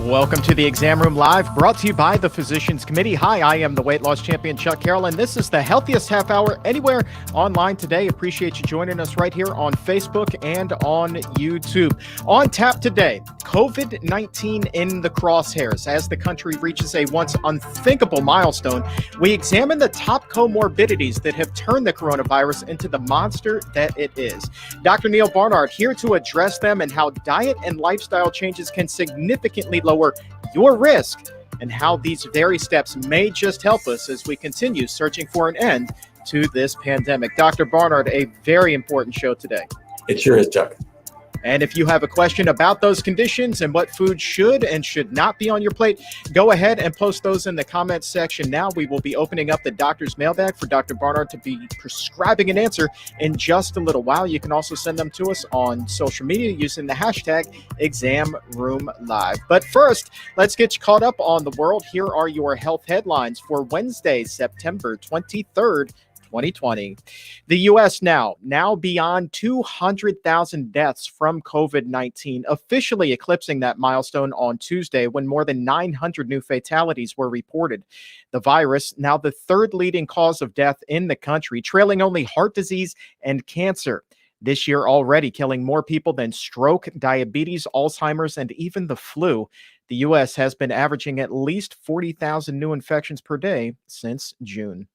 Welcome to the Exam Room Live, brought to you by the Physicians Committee. Hi, I am the weight loss champion, Chuck Carroll, and this is the healthiest half hour anywhere online today. Appreciate you joining us right here on Facebook and on YouTube. On tap today, COVID-19 in the crosshairs. As the country reaches a once unthinkable milestone, we examine the top comorbidities that have turned the coronavirus into the monster that it is. Dr. Neal Barnard here to address them and how diet and lifestyle changes can significantly lower your risk, and how these very steps may just help us as we continue searching for an end to this pandemic. Dr. Barnard, a very important show today. It sure is, Chuck. And if you have a question about those conditions and what food should and should not be on your plate, go ahead and post those in the comments section now. We will be opening up the doctor's mailbag for Dr. Barnard to be prescribing an answer in just a little while. You can also send them to us on social media using the hashtag ExamRoomLive. But first, let's get you caught up on the world. Here are your health headlines for Wednesday, September 23rd, 2020. The U.S. now beyond 200,000 deaths from COVID-19, officially eclipsing that milestone on Tuesday when more than 900 new fatalities were reported. The virus, now the third leading cause of death in the country, trailing only heart disease and cancer. This year already killing more people than stroke, diabetes, Alzheimer's, and even the flu. The U.S. has been averaging at least 40,000 new infections per day since June.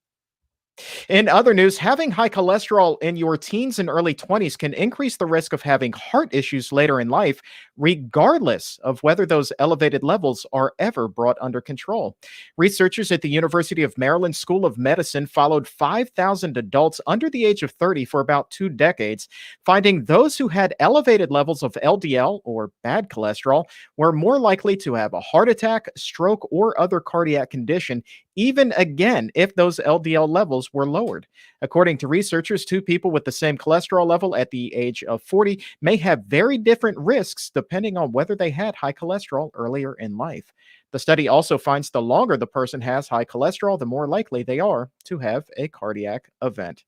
In other news, having high cholesterol in your teens and early 20s can increase the risk of having heart issues later in life, regardless of whether those elevated levels are ever brought under control. Researchers at the University of Maryland School of Medicine followed 5,000 adults under the age of 30 for about 2 decades, finding those who had elevated levels of LDL, or bad cholesterol, were more likely to have a heart attack, stroke, or other cardiac condition, even again if those LDL levels were lowered. According to researchers, 2 people with the same cholesterol level at the age of 40 may have very different risks depending on whether they had high cholesterol earlier in life. The study also finds the longer the person has high cholesterol, the more likely they are to have a cardiac event.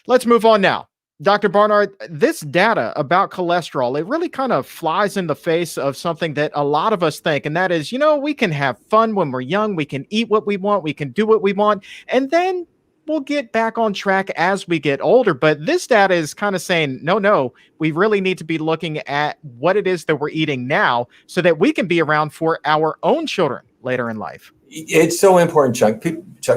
Let's move on now. Dr. Barnard, this data about cholesterol, it really kind of flies in the face of something that a lot of us think, and that is, we can have fun when we're young, we can eat what we want, we can do what we want, and then we'll get back on track as we get older. But this data is kind of saying, no, we really need to be looking at what it is that we're eating now so that we can be around for our own children later in life. It's so important, Chuck.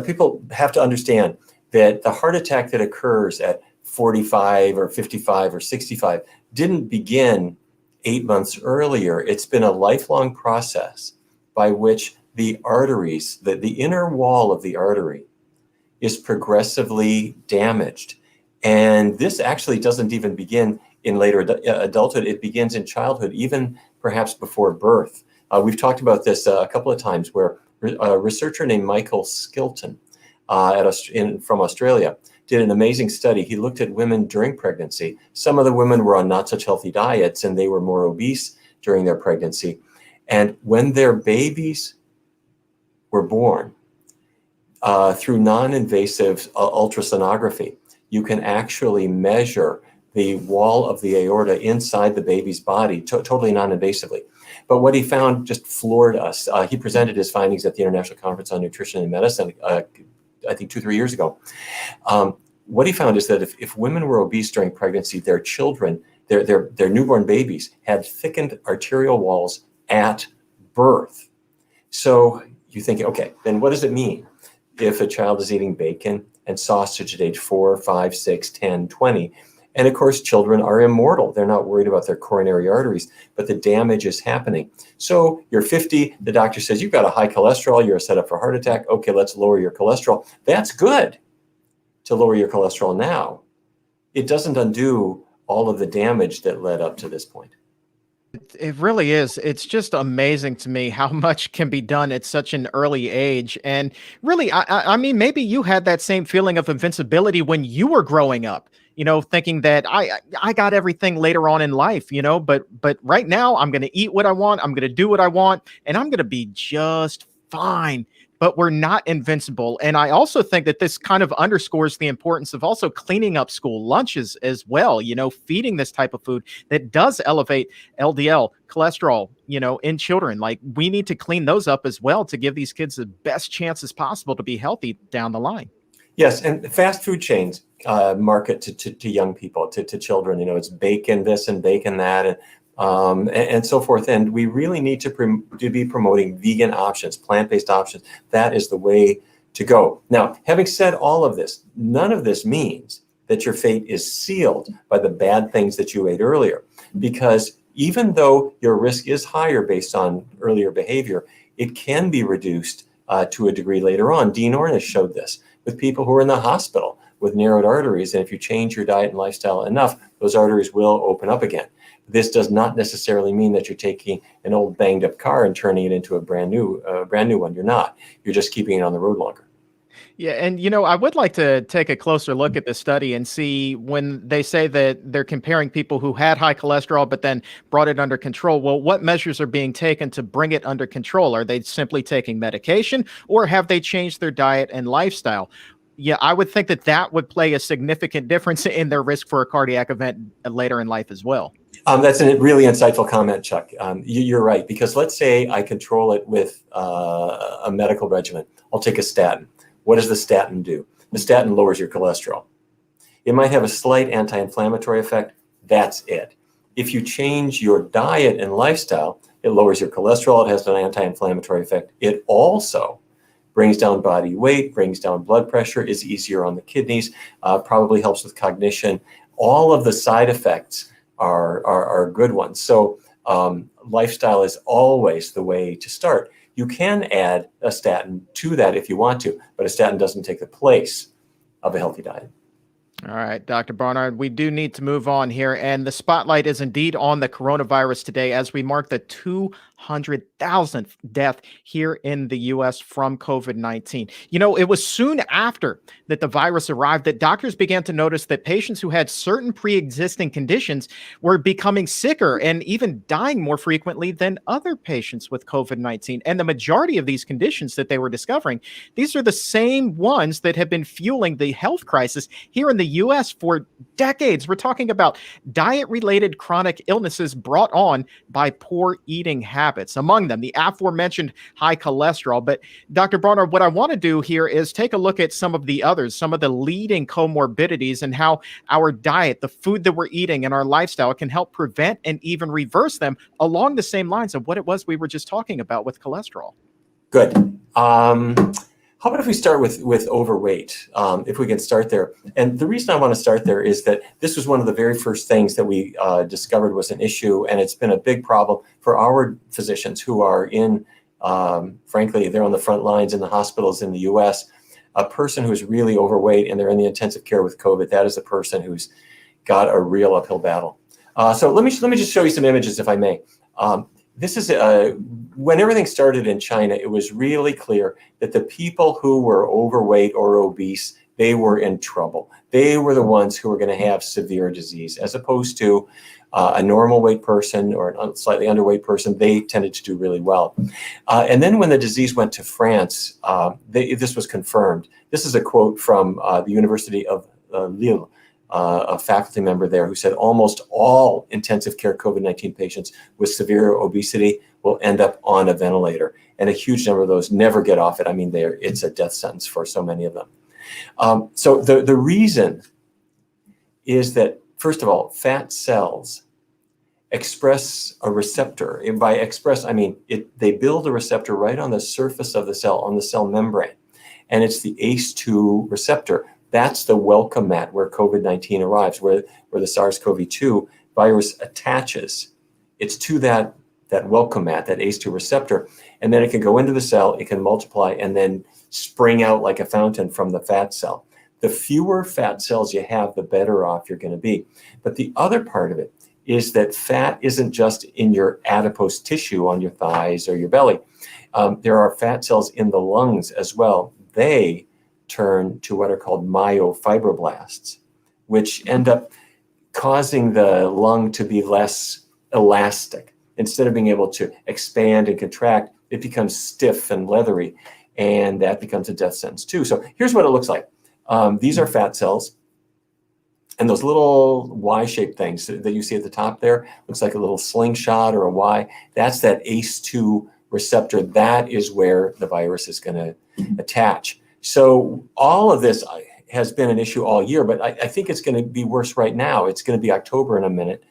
People have to understand that the heart attack that occurs at 45 or 55 or 65 didn't begin 8 months earlier. It's been a lifelong process by which the arteries, the inner wall of the artery, is progressively damaged. And this actually doesn't even begin in later adulthood. It begins in childhood, even perhaps before birth. We've talked about this a couple of times, where a researcher named Michael Skilton from Australia did an amazing study. He looked at women during pregnancy. Some of the women were on not such healthy diets, and they were more obese during their pregnancy. And when their babies were born, through non-invasive ultrasonography, you can actually measure the wall of the aorta inside the baby's body, totally non-invasively. But what he found just floored us. He presented his findings at the International Conference on Nutrition and Medicine, I think 2-3 years ago. What he found is that if women were obese during pregnancy, their children, their newborn babies, had thickened arterial walls at birth. So you think, okay, then what does it mean if a child is eating bacon and sausage at age 4, 5, 6, 10, 20? And of course, children are immortal. They're not worried about their coronary arteries, but the damage is happening. So you're 50, the doctor says, you've got a high cholesterol, you're set up for a heart attack. Okay, let's lower your cholesterol. That's good to lower your cholesterol now. It doesn't undo all of the damage that led up to this point. It really is. It's just amazing to me how much can be done at such an early age. And really, I mean, maybe you had that same feeling of invincibility when you were growing up, thinking that I got everything later on in life, but right now I'm going to eat what I want. I'm going to do what I want, and I'm going to be just fine. But we're not invincible. And I also think that this kind of underscores the importance of also cleaning up school lunches as well, feeding this type of food that does elevate LDL, cholesterol, in children. Like, we need to clean those up as well to give these kids the best chances possible to be healthy down the line. Yes, and fast food chains market to young people, to children. It's bacon this and bacon that, and so forth. And we really need to be promoting vegan options, plant-based options. That is the way to go. Now, having said all of this, none of this means that your fate is sealed by the bad things that you ate earlier, because even though your risk is higher based on earlier behavior, it can be reduced to a degree later on. Dean Ornish showed this with people who are in the hospital with narrowed arteries. And if you change your diet and lifestyle enough, those arteries will open up again. This does not necessarily mean that you're taking an old banged up car and turning it into a brand new one. You're not. You're just keeping it on the road longer. Yeah. And, I would like to take a closer look at this study and see when they say that they're comparing people who had high cholesterol, but then brought it under control. Well, what measures are being taken to bring it under control? Are they simply taking medication, or have they changed their diet and lifestyle? Yeah, I would think that would play a significant difference in their risk for a cardiac event later in life as well. That's a really insightful comment, Chuck. You're right, because let's say I control it with a medical regimen. I'll take a statin. What does the statin do? The statin lowers your cholesterol. It might have a slight anti-inflammatory effect. That's it. If you change your diet and lifestyle, it lowers your cholesterol. It has an anti-inflammatory effect. It also brings down body weight, brings down blood pressure, is easier on the kidneys, probably helps with cognition. All of the side effects are good ones. So lifestyle is always the way to start. You can add a statin to that if you want to, but a statin doesn't take the place of a healthy diet. All right, Dr. Barnard, we do need to move on here. And the spotlight is indeed on the coronavirus today as we mark the 200,000th death here in the U.S. from COVID-19. It was soon after that the virus arrived that doctors began to notice that patients who had certain pre-existing conditions were becoming sicker and even dying more frequently than other patients with COVID-19. And the majority of these conditions that they were discovering, these are the same ones that have been fueling the health crisis here in the U.S. for decades. We're talking about diet-related chronic illnesses brought on by poor eating habits, among them the aforementioned high cholesterol. But Dr. Barnard, what I want to do here is take a look at some of the others, some of the leading comorbidities, and how our diet, the food that we're eating, and our lifestyle can help prevent and even reverse them along the same lines of what it was we were just talking about with cholesterol. Good. How about if we start with overweight, if we can start there? And the reason I want to start there is that this was one of the very first things that we discovered was an issue, and it's been a big problem for our physicians who are frankly, they're on the front lines in the hospitals in the U.S. A person who's really overweight and they're in the intensive care with COVID, that is a person who's got a real uphill battle. So let me just show you some images, if I may. This is when everything started in China, it was really clear that the people who were overweight or obese, they were in trouble. They were the ones who were going to have severe disease, as opposed to a normal weight person or a slightly underweight person. They tended to do really well. And then when the disease went to France, this was confirmed. This is a quote from the University of Lille. A faculty member there who said almost all intensive care COVID-19 patients with severe obesity will end up on a ventilator. And a huge number of those never get off it. I mean, it's a death sentence for so many of them. So the reason is that, first of all, fat cells express a receptor. And by express, I mean, they build a receptor right on the surface of the cell, on the cell membrane. And it's the ACE2 receptor. That's the welcome mat where COVID-19 arrives, where the SARS-CoV-2 virus attaches. It's to that welcome mat, that ACE2 receptor, and then it can go into the cell, it can multiply, and then spring out like a fountain from the fat cell. the fewer fat cells you have, the better off you're going to be. But the other part of it is that fat isn't just in your adipose tissue on your thighs or your belly. There are fat cells in the lungs as well. They turn to what are called myofibroblasts, which end up causing the lung to be less elastic. Instead of being able to expand and contract, it becomes stiff and leathery, and that becomes a death sentence too. So here's what it looks like. These are fat cells, and those little Y-shaped things that you see at the top there, looks like a little slingshot or a Y. That's that ACE2 receptor. That is where the virus is going to attach. So all of this has been an issue all year, but I think it's going to be worse right now. It's going to be October in a minute.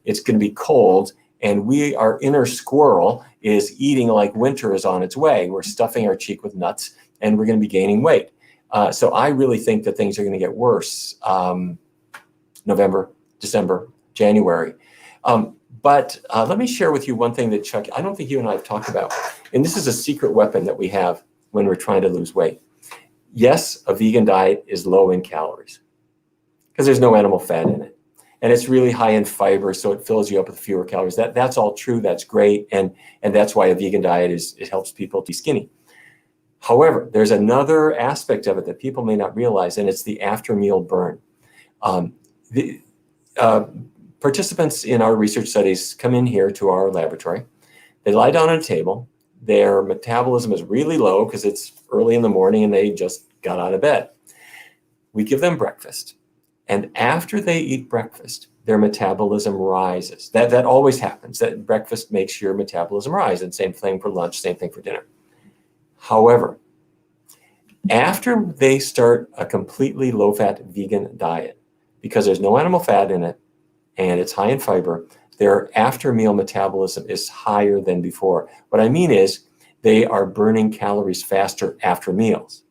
It's going to be cold, and our inner squirrel is eating like winter is on its way. We're stuffing our cheek with nuts, and we're going to be gaining weight. So I really think that things are going to get worse November, December, January. But let me share with you one thing that, Chuck, I don't think you and I have talked about, and this is a secret weapon that we have when we're trying to lose weight. Yes, a vegan diet is low in calories because there's no animal fat in it. And it's really high in fiber, so it fills you up with fewer calories. That's all true. That's great. And that's why a vegan diet it helps people be skinny. However, there's another aspect of it that people may not realize, and it's the after meal burn. The participants in our research studies come in here to our laboratory. They lie down on a table. Their metabolism is really low because it's early in the morning and they just got out of bed. We give them breakfast. And after they eat breakfast, their metabolism rises. That always happens. That breakfast makes your metabolism rise. And same thing for lunch, same thing for dinner. However, after they start a completely low-fat vegan diet, because there's no animal fat in it and it's high in fiber, their after-meal metabolism is higher than before. What I mean is they are burning calories faster after meals.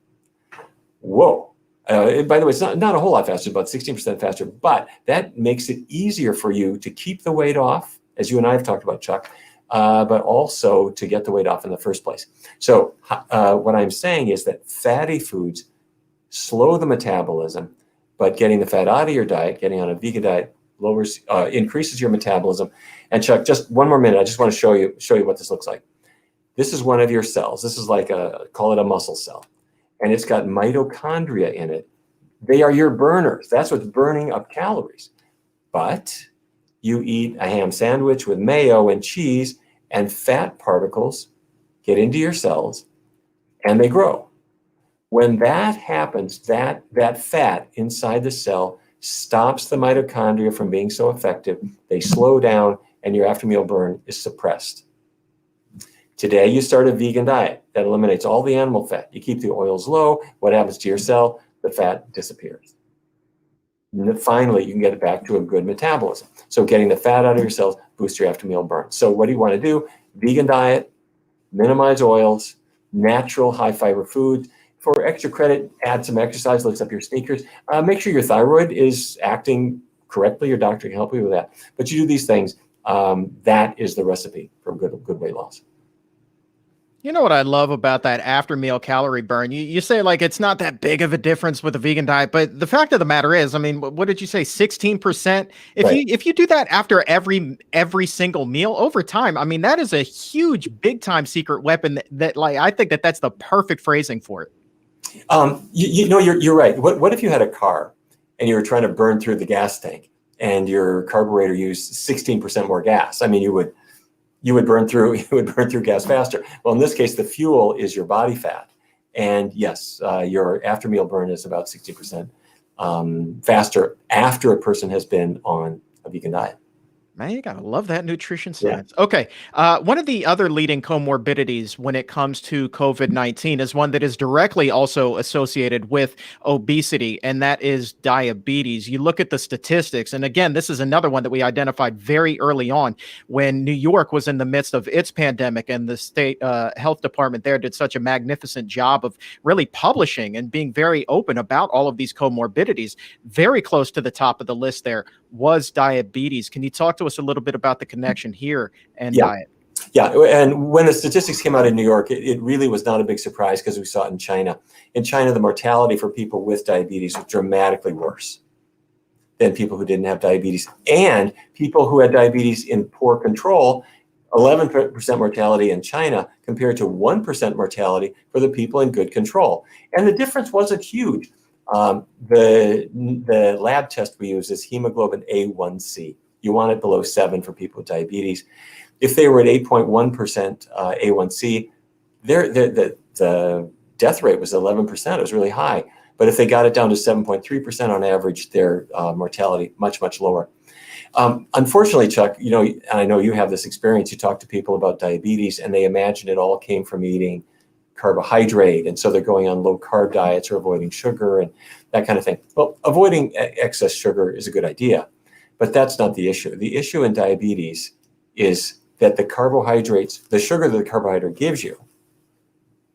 Whoa. By the way, it's not a whole lot faster, about 16% faster, but that makes it easier for you to keep the weight off, as you and I have talked about, Chuck, but also to get the weight off in the first place. So what I'm saying is that fatty foods slow the metabolism, but getting the fat out of your diet, getting on a vegan diet, increases your metabolism. And Chuck, just one more minute. I just want to show you what this looks like. This is one of your cells. This is like call it a muscle cell. And it's got mitochondria in it. They are your burners. That's what's burning up calories. But you eat a ham sandwich with mayo and cheese, and fat particles get into your cells and they grow. When that happens, that fat inside the cell stops the mitochondria from being so effective. They slow down and your after meal burn is suppressed. Today, you start a vegan diet that eliminates all the animal fat. You keep the oils low. What happens to your cell? The fat disappears. And then finally, you can get it back to a good metabolism. So getting the fat out of your cells boosts your after meal burn. So what do you want to do? Vegan diet, minimize oils, natural high fiber food. For extra credit, add some exercise, looks up your sneakers. Make sure your thyroid is acting correctly. Your doctor can help you with that. But you do these things. That is the recipe for good weight loss. You know what I love about that after meal calorie burn? You say like it's not that big of a difference with a vegan diet, but the fact of the matter is, I mean, what did you say? 16%? If you do that after every single meal over time, I mean, that is a huge, big time secret weapon that like I think that's the perfect phrasing for it. You're right. What if you had a car and you were trying to burn through the gas tank and your carburetor used 16% more gas? I mean, you would burn through gas faster. Well, in this case, the fuel is your body fat. And yes, your after meal burn is about 60% faster after a person has been on a vegan diet. Man, you gotta love that nutrition science. Yeah. Okay. One of the other leading comorbidities when it comes to COVID-19 is one that is directly also associated with obesity, and that is diabetes. You look at the statistics, and again, this is another one that we identified very early on when New York was in the midst of its pandemic, and the state health department there did such a magnificent job of really publishing and being very open about all of these comorbidities. Very close to the top of the list there was diabetes. Can you talk to us a little bit about the connection here and diet? Yeah, and when the statistics came out in New York, it really was not a big surprise because we saw it in China. In China, the mortality for people with diabetes was dramatically worse than people who didn't have diabetes. And people who had diabetes in poor control, 11% mortality in China compared to 1% mortality for the people in good control. And the difference wasn't huge. The lab test we use is hemoglobin A1C. You want it below 7 for people with diabetes. If they were at 8.1% A1C, the death rate was 11%. It was really high. But if they got it down to 7.3% on average, their mortality much, much lower. Unfortunately, Chuck, you know, I know you have this experience. You talk to people about diabetes and they imagine it all came from eating carbohydrate. And so they're going on low carb diets or avoiding sugar and that kind of thing. Well, avoiding excess sugar is a good idea, but that's not the issue. The issue in diabetes is that the carbohydrates, the sugar that the carbohydrate gives you,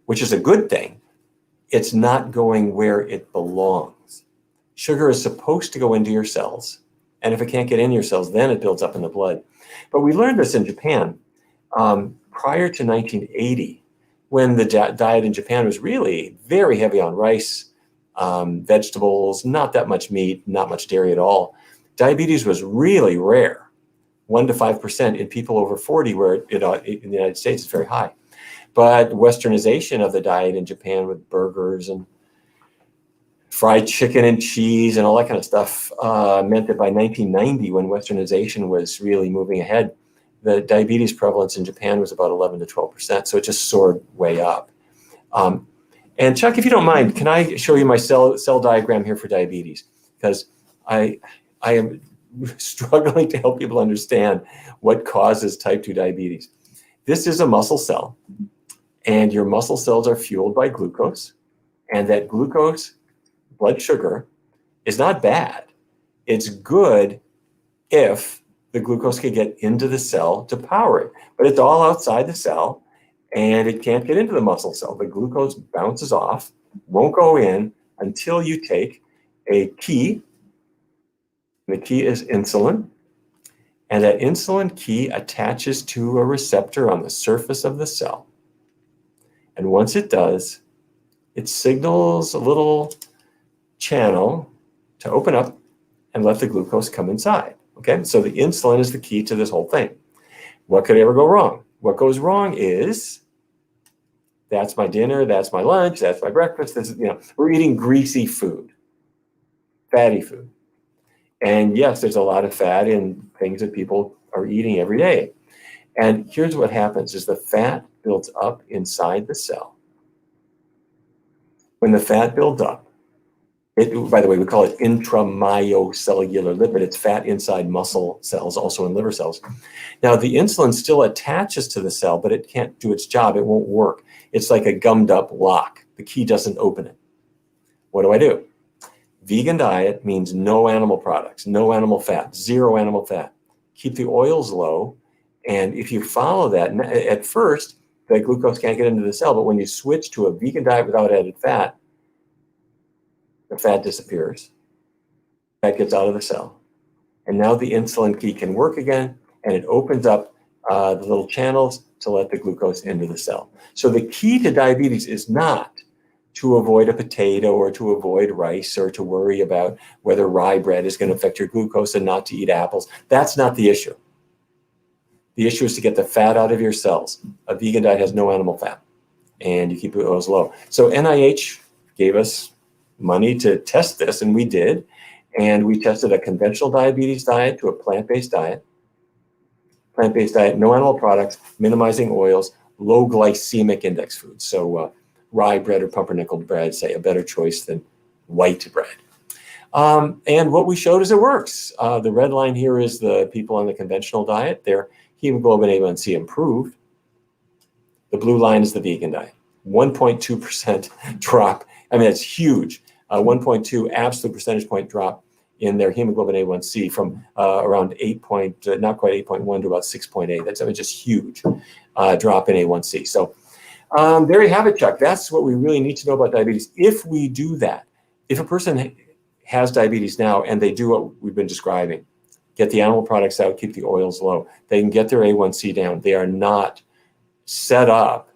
which is a good thing, it's not going where it belongs. Sugar is supposed to go into your cells. And if it can't get in your cells, then it builds up in the blood. But we learned this in Japan prior to 1980, when the diet in Japan was really very heavy on rice, vegetables, not that much meat, not much dairy at all. Diabetes was really rare, 1 to 5% in people over 40, where in the United States it's very high. But westernization of the diet in Japan with burgers and fried chicken and cheese and all that kind of stuff meant that by 1990, when westernization was really moving ahead, the diabetes prevalence in Japan was about 11 to 12%. So it just soared way up. And Chuck, if you don't mind, can I show you my cell diagram here for diabetes? Because I am struggling to help people understand what causes type 2 diabetes. This is a muscle cell, and your muscle cells are fueled by glucose, and that glucose, blood sugar, is not bad. It's good if the glucose can get into the cell to power it, but it's all outside the cell and it can't get into the muscle cell. The glucose bounces off, won't go in until you take a key. The key is insulin, and that insulin key attaches to a receptor on the surface of the cell. And once it does, it signals a little channel to open up and let the glucose come inside. Okay, so the insulin is the key to this whole thing. What could ever go wrong? What goes wrong is that's my dinner, that's my lunch, that's my breakfast. This is, we're eating greasy food, fatty food. And yes, there's a lot of fat in things that people are eating every day. And here's what happens is the fat builds up inside the cell. When the fat builds up, by the way, we call it intramyocellular lipid. It's fat inside muscle cells, also in liver cells. Now, the insulin still attaches to the cell, but it can't do its job. It won't work. It's like a gummed up lock. The key doesn't open it. What do? Vegan diet means no animal products, no animal fat, 0 animal fat. Keep the oils low. And if you follow that, at first, the glucose can't get into the cell. But when you switch to a vegan diet without added fat, the fat disappears. Fat gets out of the cell. And now the insulin key can work again, and it opens up the little channels to let the glucose into the cell. So the key to diabetes is not to avoid a potato or to avoid rice or to worry about whether rye bread is going to affect your glucose and not to eat apples. That's not the issue. The issue is to get the fat out of your cells. A vegan diet has no animal fat, and you keep the oils low. So NIH gave us money to test this, and we did. And we tested a conventional diabetes diet to a plant-based diet. Plant-based diet, no animal products, minimizing oils, low glycemic index foods. So rye bread or pumpernickel bread, say, a better choice than white bread. And what we showed is it works. The red line here is the people on the conventional diet. Their hemoglobin A1C improved. The blue line is the vegan diet. 1.2% drop. I mean, it's huge. 1.2 absolute percentage point drop in their hemoglobin A1C from around not quite 8.1 to about 6.8. That's just huge drop in A1C. So there you have it, Chuck. That's what we really need to know about diabetes. If we do that, if a person has diabetes now and they do what we've been describing, get the animal products out, keep the oils low. They can get their A1C down. They are not set up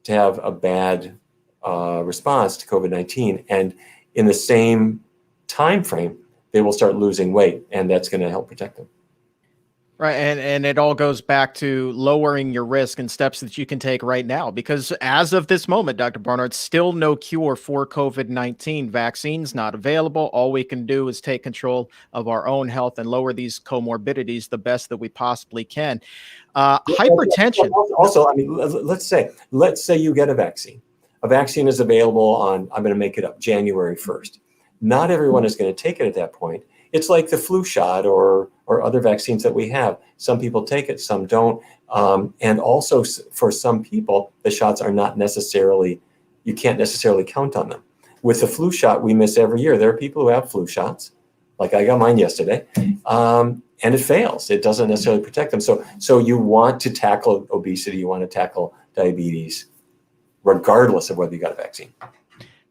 to have a bad response to COVID-19. And in the same time frame, they will start losing weight, and that's going to help protect them. Right. And it all goes back to lowering your risk and steps that you can take right now, because as of this moment, Dr. Barnard, still no cure for COVID-19. Vaccines not available. All we can do is take control of our own health and lower these comorbidities the best that we possibly can. Hypertension. Also, I mean, let's say you get a vaccine. A vaccine is available on, I'm going to make it up, January 1st. Not everyone is going to take it at that point. It's like the flu shot or other vaccines that we have. Some people take it, some don't. And also for some people, the shots are not necessarily, you can't necessarily count on them. With the flu shot, we miss every year. There are people who have flu shots, like I got mine yesterday, and it fails. It doesn't necessarily protect them. So you want to tackle obesity, you want to tackle diabetes, regardless of whether you got a vaccine.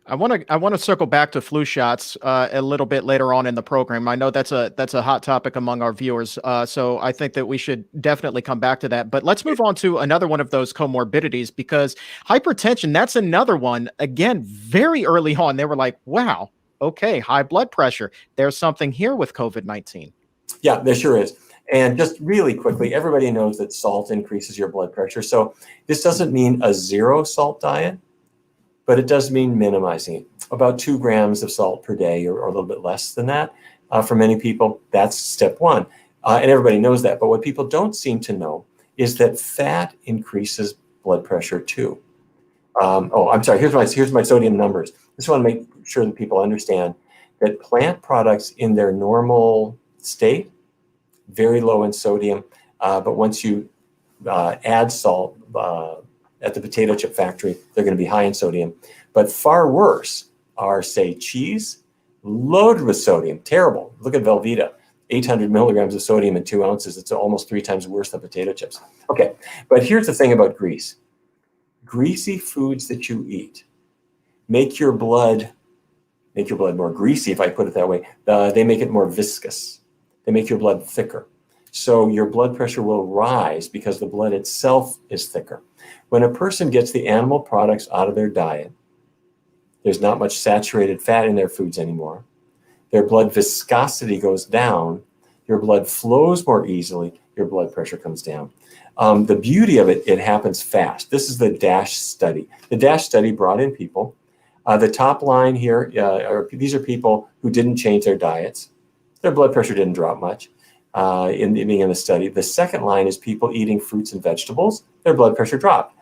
I want to circle back to flu shots a little bit later on in the program. I know that's a hot topic among our viewers, so I think that we should definitely come back to that. But let's move on to another one of those comorbidities, because hypertension, that's another one. Again, very early on, they were like, "Wow, okay, high blood pressure. There's something here with COVID-19." Yeah, there sure is. And just really quickly, everybody knows that salt increases your blood pressure. So this doesn't mean a zero salt diet, but it does mean minimizing it. About 2 grams of salt per day or a little bit less than that. For many people, that's step one. And everybody knows that. But what people don't seem to know is that fat increases blood pressure too. I'm sorry, here's my sodium numbers. Just want to make sure that people understand that plant products in their normal state, very low in sodium. But once you add salt, at the potato chip factory, they're going to be high in sodium. But far worse are, say, cheese, loaded with sodium. Terrible. Look at Velveeta, 800 milligrams of sodium in 2 ounces. It's almost 3 times worse than potato chips. Okay, but here's the thing about grease. Greasy foods that you eat make your blood more greasy, if I put it that way. They make it more viscous. They make your blood thicker. So your blood pressure will rise because the blood itself is thicker. When a person gets the animal products out of their diet, there's not much saturated fat in their foods anymore. Their blood viscosity goes down. Your blood flows more easily. Your blood pressure comes down. The beauty of it happens fast. This is the DASH study. The DASH study brought in people. The top line here, these are people who didn't change their diets. Their blood pressure didn't drop much. In the study. The second line is people eating fruits and vegetables. Their blood pressure dropped.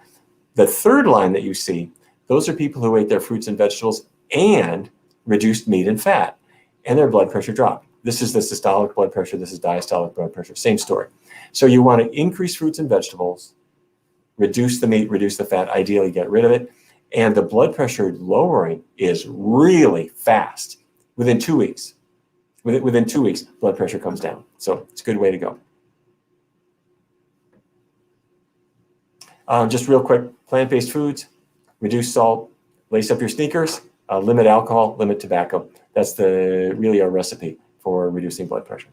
The third line that you see, those are people who ate their fruits and vegetables and reduced meat and fat, and their blood pressure dropped. This is the systolic blood pressure. This is diastolic blood pressure. Same story. So you want to increase fruits and vegetables, reduce the meat, reduce the fat, ideally get rid of it. And the blood pressure lowering is really fast. Within 2 weeks. Within 2 weeks, blood pressure comes down. So it's a good way to go. Just real quick, plant-based foods, reduce salt, lace up your sneakers, limit alcohol, limit tobacco. That's really our recipe for reducing blood pressure.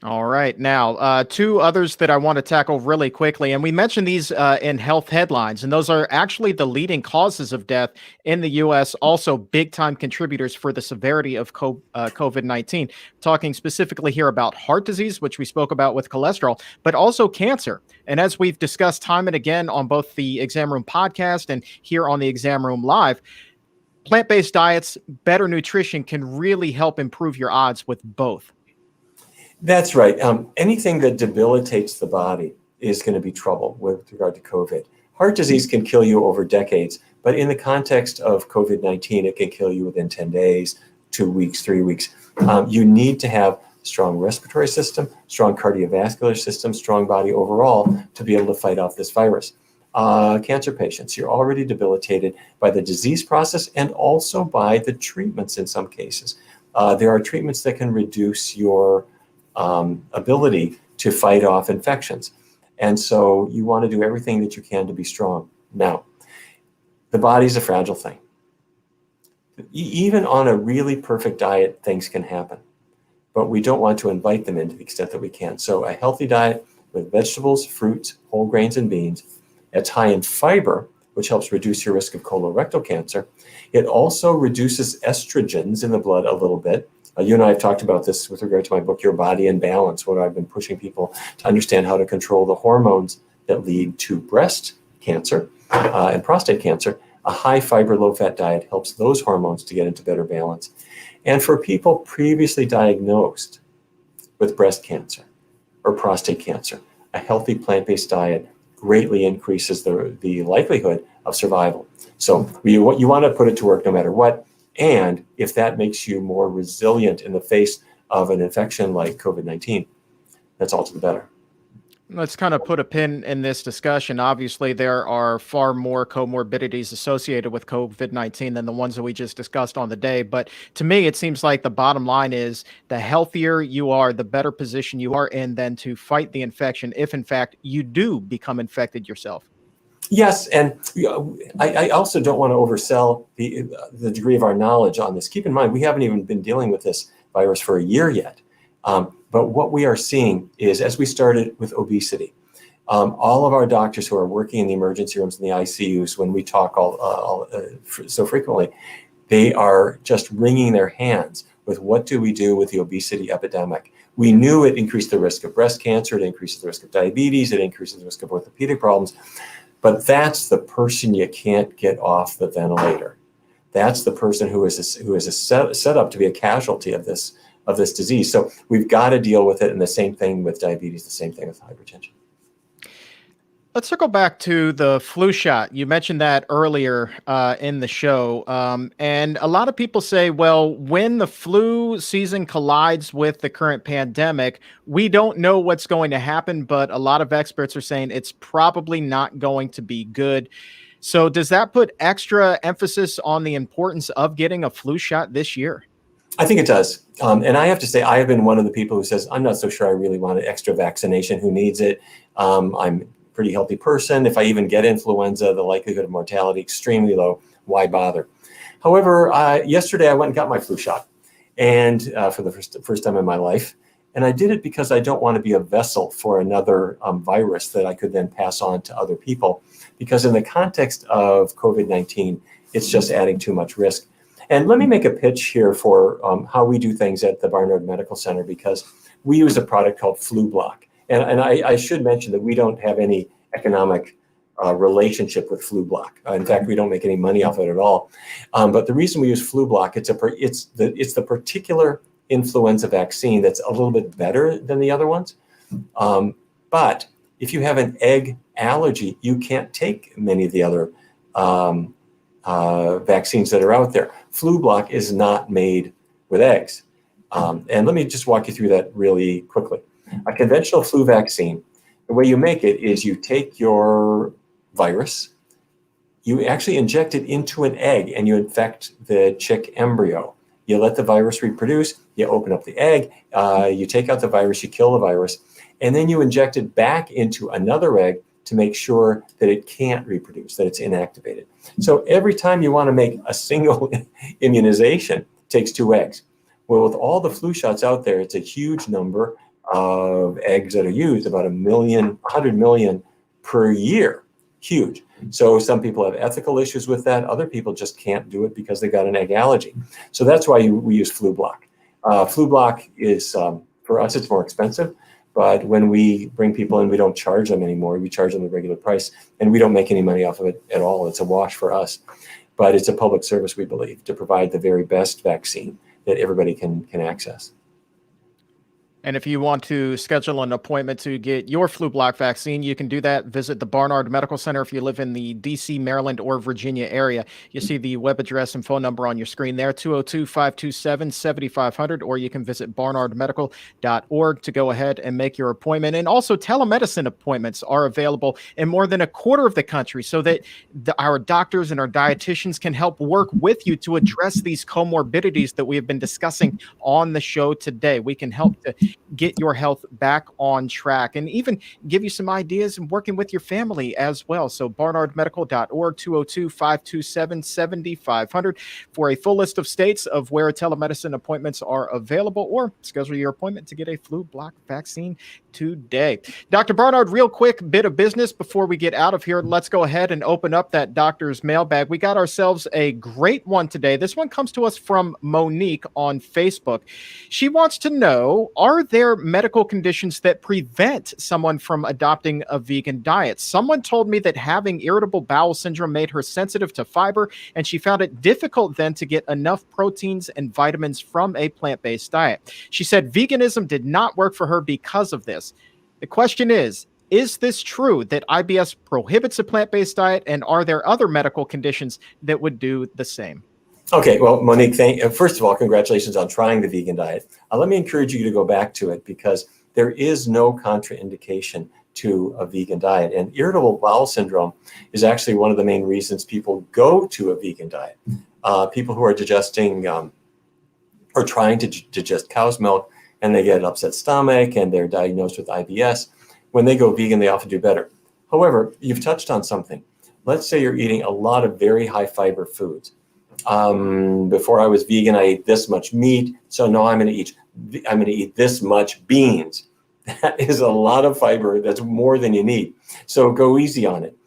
All right. Now, 2 others that I want to tackle really quickly. And we mentioned these in health headlines, and those are actually the leading causes of death in the U.S., also big time contributors for the severity of COVID-19. Talking specifically here about heart disease, which we spoke about with cholesterol, but also cancer. And as we've discussed time and again on both the Exam Room podcast and here on the Exam Room Live, plant-based diets, better nutrition can really help improve your odds with both. That's right. Anything that debilitates the body is going to be trouble with regard to COVID. Heart disease can kill you over decades, but in the context of COVID-19, it can kill you within 10 days, 2 weeks, 3 weeks. You need to have a strong respiratory system, strong cardiovascular system, strong body overall to be able to fight off this virus. Cancer patients, you're already debilitated by the disease process and also by the treatments in some cases. There are treatments that can reduce your ability to fight off infections. And so you want to do everything that you can to be strong. Now, the body's a fragile thing. Even on a really perfect diet, things can happen. but we don't want to invite them in to the extent that we can. So a healthy diet with vegetables, fruits, whole grains, and beans. It's high in fiber, which helps reduce your risk of colorectal cancer. It also reduces estrogens in the blood a little bit. You and I have talked about this with regard to my book, Your Body in Balance, where I've been pushing people to understand how to control the hormones that lead to breast cancer and prostate cancer. A high fiber, low fat diet helps those hormones to get into better balance. And for people previously diagnosed with breast cancer or prostate cancer, a healthy plant-based diet greatly increases the likelihood of survival. So you want to put it to work no matter what. And if that makes you more resilient in the face of an infection like COVID-19, that's all to the better. Let's kind of put a pin in this discussion. Obviously, there are far more comorbidities associated with COVID-19 than the ones that we just discussed on the day. But to me, it seems like the bottom line is the healthier you are, the better position you are in then to fight the infection if, in fact, you do become infected yourself. Yes, and I also don't want to oversell the degree of our knowledge on this. Keep in mind, we haven't even been dealing with this virus for a year yet. But what we are seeing is, as we started with obesity, all of our doctors who are working in the emergency rooms and the ICUs, when we talk so frequently, they are just wringing their hands with what do we do with the obesity epidemic. We knew it increased the risk of breast cancer, it increases the risk of diabetes, it increases the risk of orthopedic problems. But that's the person you can't get off the ventilator. That's the person who is set up to be a casualty of this disease. So we've got to deal with it. And the same thing with diabetes, the same thing with hypertension. Let's circle back to the flu shot. You mentioned that earlier in the show. And a lot of people say, well, when the flu season collides with the current pandemic, we don't know what's going to happen, but a lot of experts are saying it's probably not going to be good. So does that put extra emphasis on the importance of getting a flu shot this year? I think it does. And I have to say, I have been one of the people who says, I'm not so sure I really want an extra vaccination. Who needs it? I'm pretty healthy person. If I even get influenza, the likelihood of mortality extremely low. Why bother? However, yesterday I went and got my flu shot, and for the first time in my life, and I did it because I don't want to be a vessel for another virus that I could then pass on to other people. Because in the context of COVID-19, it's just adding too much risk. And let me make a pitch here for how we do things at the Barnard Medical Center, because we use a product called Flu Block. And I should mention that we don't have any economic relationship with Flu Block. In fact, we don't make any money off it at all. But the reason we use Flu Block, it's the particular influenza vaccine that's a little bit better than the other ones. But if you have an egg allergy, you can't take many of the other vaccines that are out there. Flu Block is not made with eggs. And let me just walk you through that really quickly. A conventional flu vaccine, the way you make it is you take your virus, you actually inject it into an egg, and you infect the chick embryo. You let the virus reproduce, you open up the egg, you take out the virus, you kill the virus, and then you inject it back into another egg to make sure that it can't reproduce, that it's inactivated. So every time you want to make a single immunization, it takes 2 eggs. Well, with all the flu shots out there, it's a huge number of eggs that are used, about 100 million per year. Huge. So some people have ethical issues with that. Other people just can't do it because they got an egg allergy. So that's why we use Flu Block. Flu Block is, for us, it's more expensive. But when we bring people in, we don't charge them anymore. We charge them the regular price, and we don't make any money off of it at all. It's a wash for us. But it's a public service, we believe, to provide the very best vaccine that everybody can access. And if you want to schedule an appointment to get your Flu Block vaccine, you can do that. Visit the Barnard Medical Center if you live in the D.C., Maryland, or Virginia area. You see the web address and phone number on your screen there, 202-527-7500, or you can visit barnardmedical.org to go ahead and make your appointment. And also telemedicine appointments are available in more than a quarter of the country so that our doctors and our dietitians can help work with you to address these comorbidities that we have been discussing on the show today. We can help to get your health back on track and even give you some ideas and working with your family as well. So barnardmedical.org, 202-527-7500 for a full list of states of where telemedicine appointments are available, or schedule your appointment to get a flu block vaccine today. Dr. Barnard, real quick bit of business before we get out of here. Let's go ahead and open up that doctor's mailbag. We got ourselves a great one today. This one comes to us from Monique on Facebook. She wants to know, are there medical conditions that prevent someone from adopting a vegan diet? Someone told me that having irritable bowel syndrome made her sensitive to fiber, and she found it difficult then to get enough proteins and vitamins from a plant-based diet. She said veganism did not work for her because of this. The question is this true that IBS prohibits a plant-based diet, and are there other medical conditions that would do the same? Okay, well, Monique, first of all, congratulations on trying the vegan diet. Let me encourage you to go back to it, because there is no contraindication to a vegan diet. And irritable bowel syndrome is actually one of the main reasons people go to a vegan diet. People who are digesting or trying to digest cow's milk, and they get an upset stomach and they're diagnosed with IBS, when they go vegan, they often do better. However, you've touched on something. Let's say you're eating a lot of very high fiber foods. Before I was vegan, I ate this much meat, so now I'm going to eat this much beans. That is a lot of fiber. That's more than you need. So go easy on it.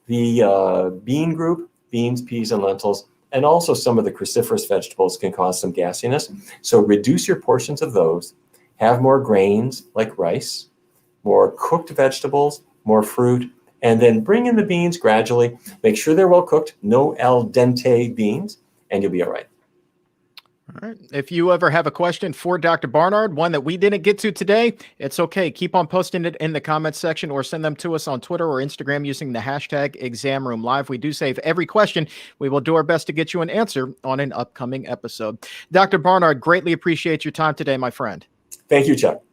The bean group, beans, peas, and lentils, and also some of the cruciferous vegetables can cause some gassiness. So reduce your portions of those. Have more grains like rice, more cooked vegetables, more fruit, and then bring in the beans gradually. Make sure they're well cooked, no al dente beans, and you'll be all right. All right. If you ever have a question for Dr. Barnard, one that we didn't get to today, it's okay. Keep on posting it in the comments section, or send them to us on Twitter or Instagram using the hashtag ExamRoomLive. We do save every question. We will do our best to get you an answer on an upcoming episode. Dr. Barnard, greatly appreciate your time today, my friend. Thank you, Chuck.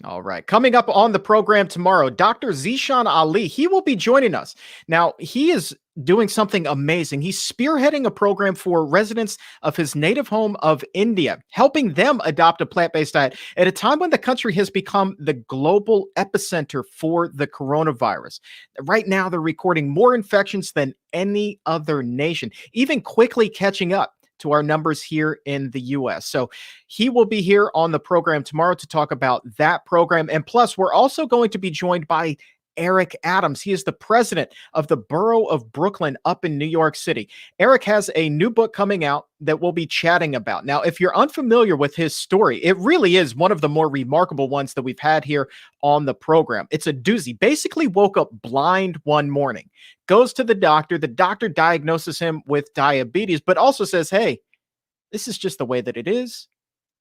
All right. Coming up on the program tomorrow, Dr. Zishan Ali, he will be joining us. Now, he is doing something amazing. He's spearheading a program for residents of his native home of India, helping them adopt a plant-based diet at a time when the country has become the global epicenter for the coronavirus. Right now, they're recording more infections than any other nation, even quickly catching up to our numbers here in the U.S. So he will be here on the program tomorrow to talk about that program. And plus, we're also going to be joined by Eric Adams. He is the president of the Borough of Brooklyn up in New York City. Eric has a new book coming out that we'll be chatting about. Now, if you're unfamiliar with his story, it really is one of the more remarkable ones that we've had here on the program. It's a doozy. Basically woke up blind one morning, goes to the doctor diagnoses him with diabetes, but also says, hey, this is just the way that it is.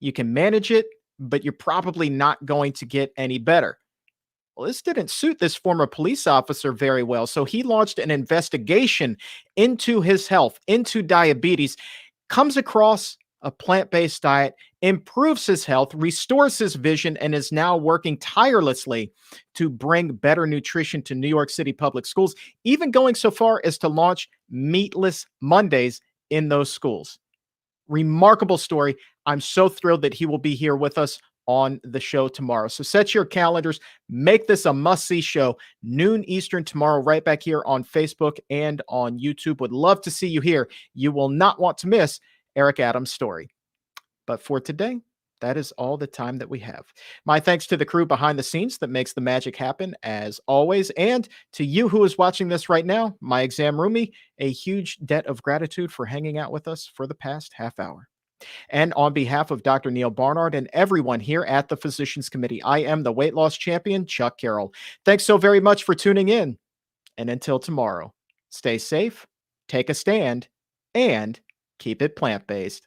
You can manage it, but you're probably not going to get any better. Well, this didn't suit this former police officer very well, so he launched an investigation into his health, into diabetes, comes across a plant-based diet, improves his health, restores his vision, and is now working tirelessly to bring better nutrition to New York City public schools, even going so far as to launch Meatless Mondays in those schools. Remarkable story. I'm so thrilled that he will be here with us on the show tomorrow. So set your calendars, make this a must-see show, noon Eastern tomorrow, right back here on Facebook and on YouTube. Would love to see you here. You will not want to miss Eric Adams' story. But for today, that is all the time that we have. My thanks to the crew behind the scenes that makes the magic happen, as always. And to you who is watching this right now, my exam roomie, a huge debt of gratitude for hanging out with us for the past half hour. And on behalf of Dr. Neal Barnard and everyone here at the Physicians Committee, I am the weight loss champion, Chuck Carroll. Thanks so very much for tuning in. And until tomorrow, stay safe, take a stand, and keep it plant-based.